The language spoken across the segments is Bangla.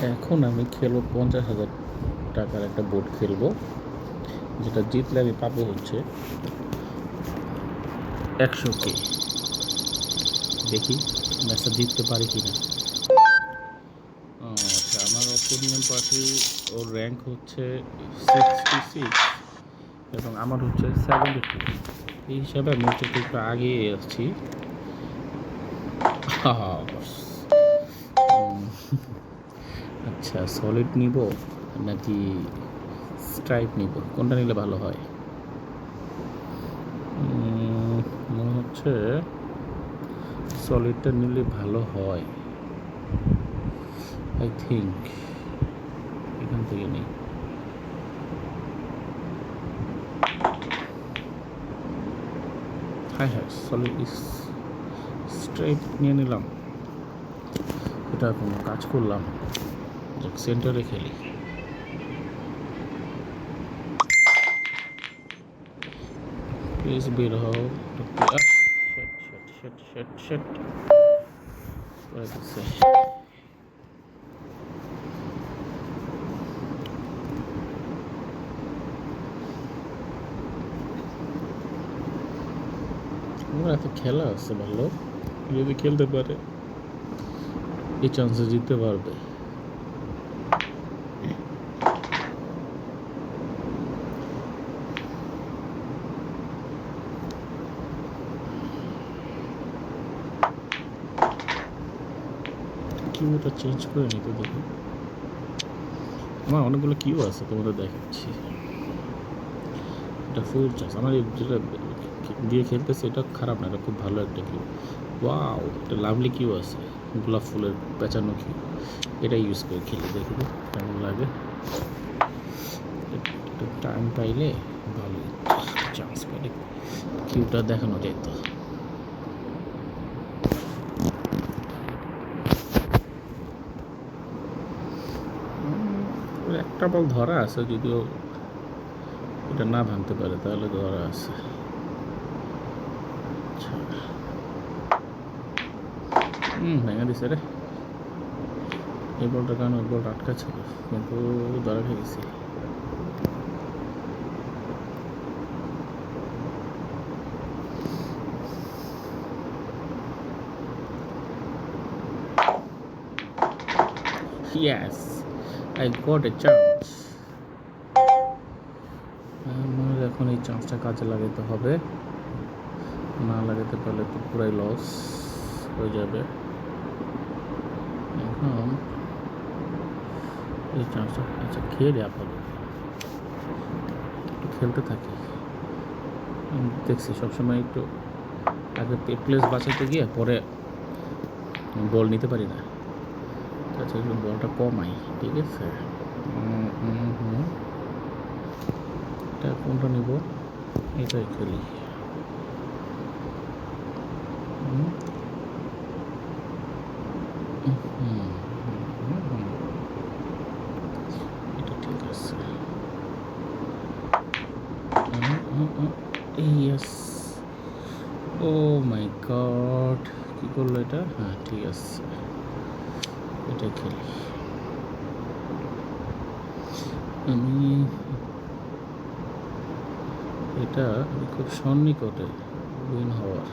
এখন আমি খেলবো 50,000 টাকার একটা বোর্ড খেলবো, যেটা জিতলে আমি পাবো হচ্ছে 100K। দেখি ম্যাচটা জিততে পারি কিনা। আচ্ছা, আমার অপোনিয়ন পার্টি ওর র্যাঙ্ক হচ্ছে 66 এবং আমার হচ্ছে 72। এই হিসাবে আমি হচ্ছে একটু আগে আসছি। আচ্ছা, সলিড নিব নাকি স্ট্রাইপ নিব, কোনটা নিলে ভালো হয়? মনে হচ্ছে সলিডটা নিলে ভালো হয়। আই থিঙ্ক এখান থেকে নেই। হ্যাঁ হ্যাঁ, সলিড স্ট্রাইপ নিয়ে নিলাম। এটা কোনো কাজ করলাম, সেন্টারে খেলি। প্লিজ বের হও। এত খেলা আছে ভালো, যদি খেলতে পারে এই চান্সে জিততে পারবে। কিউটা চেঞ্জ করে নিতে দেখি। আমার অনেকগুলো কিউ আছে, তোমাদের দেখাচ্ছি। এটা ফুল চার্জ। আমার যেটা দিয়ে খেলতেছে এটা খারাপ না, এটা খুব ভালো একটা কিউ। ওয়াও, এটা লাভলি কিউ আছে, গোলাপ ফুলের পেঁচানো কিউ। এটা ইউজ করে খেলে দেখি কেমন লাগে। একটু টাইম পাইলে ভালো চান্স পাইলে কিউটা দেখানো যেত। একটা বল ধরা আছে, যদিও এটা না ভাঙতে পারে তাহলে ধরা আছে। ভেঙে দিছে রে। এই বলটার কারণে ওই বলটা আটকা ছিল, কিন্তু ধরা খেয়ে গেছি। Yes, I got a chance. আমার এখন এই চান্সটা কাজে লাগাতে হবে, না লাগাতে পারলে তো পুরাই লস হয়ে যাবে। এখন এই চান্সটা আচ্ছা খেয়ে দেওয়া ভালো, একটু খেলতে থাকি। দেখছি সবসময় একটু আগে প্লেস বাঁচাতে গিয়ে পরে বল নিতে পারি না। আচ্ছা, একটু বলটা কমাই, ঠিক আছে। এটা কোনটা নিব, এটাই খেলি। এটা ঠিক আছে। ইয়েস, ও মাই গড, কি করলো এটা? হ্যাঁ ঠিক আছে, এটা খেলি। আমি এটা খুব সন্নিকটে উইন হওয়ার,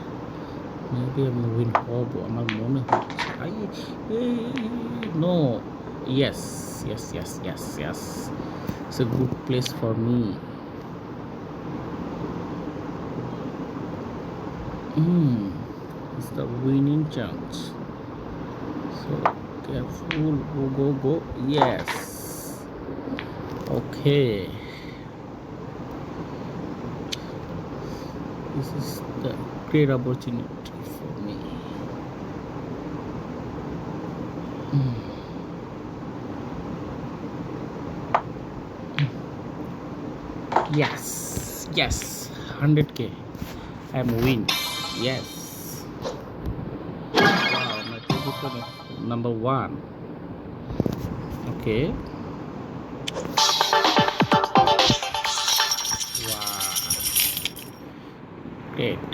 মেবি আমি উইন হব আমার মনে হচ্ছে। No, yes yes yes yes yes, it's a good place for me. It's the winning chance. So careful, go. Yes. Okay. This is the great opportunity for me. Yes, 100K. I'm win. Yes. Wow, my position is number 1. Okay. Wow. Great.